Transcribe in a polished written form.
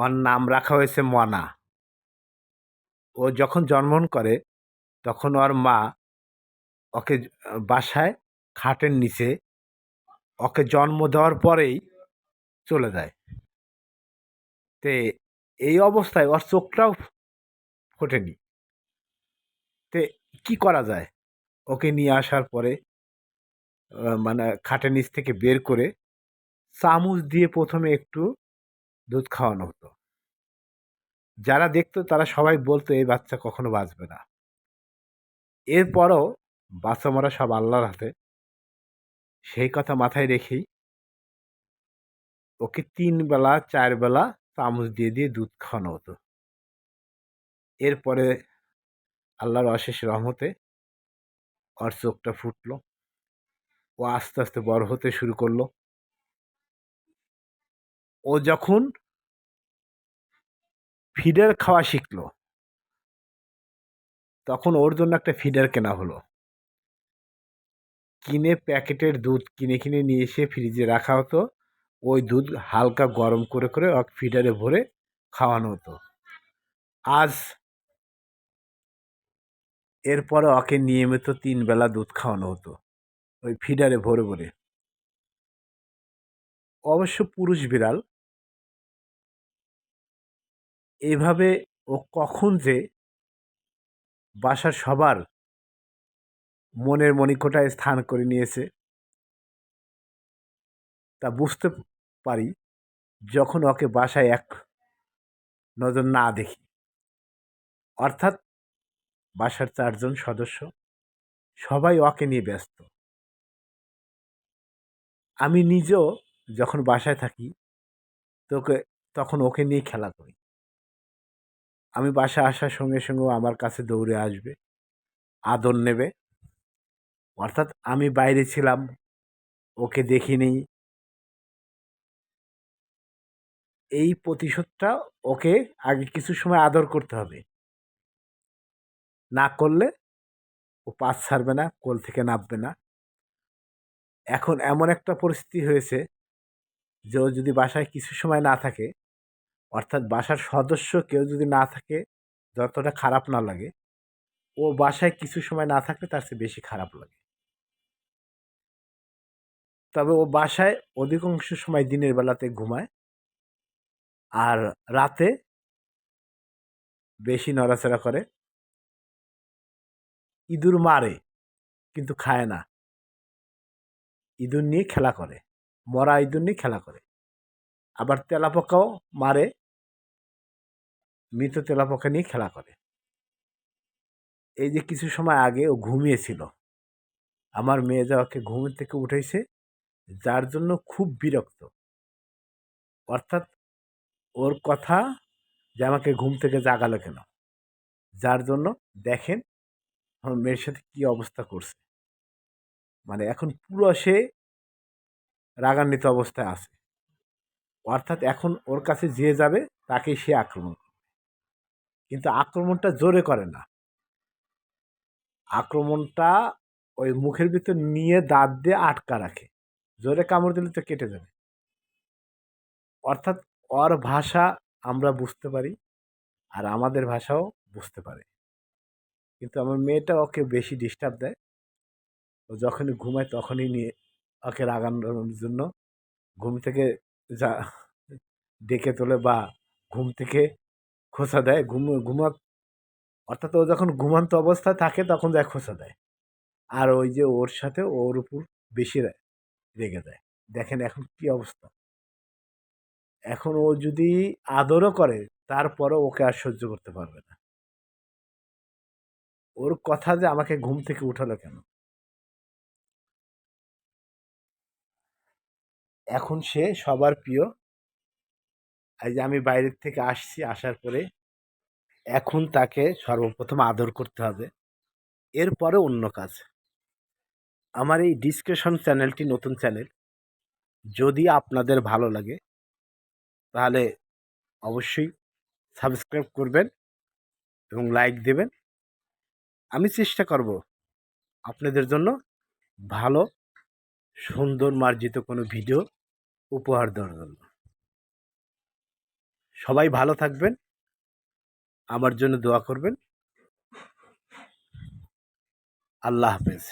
ওর নাম রাখা হয়েছে মনা। ও যখন জন্মগ্রহণ করে তখন ওর মা ওকে বাসায় খাটের নিচে ওকে জন্ম দেওয়ার পরেই চলে যায়। তে এই অবস্থায় ওর চোখটাও ফোটেনি। তে কি করা যায়? ওকে নিয়ে আসার পরে মানে খাটের নিচ থেকে বের করে চামচ দিয়ে প্রথমে একটু দুধ খাওয়ানো হতো। যারা দেখতো তারা সবাই বলতো এই বাচ্চা কখনো বাঁচবে না। এরপরও বাচ্চা মরা সব আল্লাহর হাতে। সেই কথা মাথায় রেখেই ওকে ৩ বেলা ৪ বেলা চামচ দিয়ে দিয়ে দুধ খাওয়ানো হতো। এরপরে আল্লাহর অশেষ রহমতে ওর চোখটা ফুটলো। ও আস্তে আস্তে বড় হতে শুরু করলো। ও যখন ফিডার খাওয়া শিখলো তখন ওর জন্য একটা ফিডার কেনা হলো। কিনে প্যাকেটের দুধ কিনে কিনে নিয়ে এসে ফ্রিজে রাখা হতো। ওই দুধ হালকা গরম করে করে ওকে ফিডারে ভরে খাওয়ানো হতো। আজ এরপরে ওকে নিয়মিত ৩ বেলা দুধ খাওয়ানো হতো ওই ফিডারে ভরে ভরে। অবশ্য পুরুষ বিড়াল। এইভাবে ও কখন যে বাসার সবার মনের মণিকোঠায় স্থান করে নিয়েছে তা বুঝতে পারি যখন ওকে বাসায় এক নজর না দেখি। অর্থাৎ বাসার ৪ জন সদস্য সবাই ওকে নিয়ে ব্যস্ত। আমি নিজেও যখন বাসায় থাকি তোকে তখন ওকে নিয়ে খেলা করি। আমি বাসায় আসার সঙ্গে সঙ্গে ও আমার কাছে দৌড়ে আসবে, আদর নেবে। অর্থাৎ আমি বাইরে ছিলাম, ওকে দেখিনি। এই প্রতিশোধটা ওকে আগে কিছু সময় আদর করতে হবে। না করলে ও পাছ ছাড়বে না, কোল থেকে নামবে না। এখন এমন একটা পরিস্থিতি হয়েছে যে ও যদি বাসায় কিছু সময় না থাকে, অর্থাৎ বাসার সদস্য কেউ যদি না থাকে, যতটা খারাপ না লাগে, ও বাসায় কিছু সময় না থাকলে তার চেয়ে বেশি খারাপ লাগে। তবে ও বাসায় অধিকাংশ সময় দিনের বেলাতে ঘুমায় আর রাতে বেশি নড়াচড়া করে। ইঁদুর মারে কিন্তু খায় না। ইঁদুর নিয়ে খেলা করে, মরা ইঁদুর নিয়ে খেলা করে। আবার তেলাপোকাও মারে, মৃত তেলাপোকা নিয়ে খেলা করে। এই যে কিছু সময় আগে ও ঘুমিয়েছিল, আমার মেয়ে যা ওকে ঘুম থেকে উঠেছে, যার জন্য খুব বিরক্ত। অর্থাৎ ওর কথা যে আমাকে ঘুম থেকে জাগালো কেন, যার জন্য দেখেন আমার মেয়ের সাথে কি অবস্থা করছে। মানে এখন পুরো সে রাগান্বিত অবস্থায় আছে। অর্থাৎ এখন ওর কাছে যে যাবে তাকে সে আক্রমণ করে। কিন্তু আক্রমণটা জোরে করে না, আক্রমণটা ওই মুখের ভিতর নিয়ে দাঁত দিয়ে আটকা রাখে। জোরে কামড় দিলে তো কেটে যাবে। অর্থাৎ ওর ভাষা আমরা বুঝতে পারি আর আমাদের ভাষাও বুঝতে পারে। কিন্তু আমার মেয়েটা ওকে বেশি ডিস্টার্ব দেয়। ও যখনই ঘুমায় তখনই নিয়ে ওকে রাগানোর জন্য ঘুম থেকে যা ডেকে তোলে বা ঘুম থেকে খোঁচা দেয়। অর্থাৎ ও যখন ঘুমন্ত অবস্থায় থাকে তখন যায় খোঁচা দেয়। আর ওই যে ওর সাথে ওর উপর বেশি রেগে যায়। দেখেন এখন কি অবস্থা। এখন ও যদি আদরও করে তারপরও ওকে আর সহ্য করতে পারবে না। ওর কথা যে আমাকে ঘুম থেকে উঠালো কেন। এখন সে সবার প্রিয়। এই যে আমি বাইরের থেকে আসছি, আসার পরে এখন তাকে সর্বপ্রথম আদর করতে হবে, এরপরে অন্য কাজ। আমার এই ডিসকাশন চ্যানেলটি নতুন চ্যানেল। যদি আপনাদের ভালো লাগে তাহলে অবশ্যই সাবস্ক্রাইব করবেন এবং লাইক দেবেন। আমি চেষ্টা করব আপনাদের জন্য ভালো, সুন্দর মার্জিত কোনো ভিডিও উপহার দেওয়ার জন্য। সবাই ভালো থাকবেন, আমার জন্য দোয়া করবেন। আল্লাহ হাফেজ।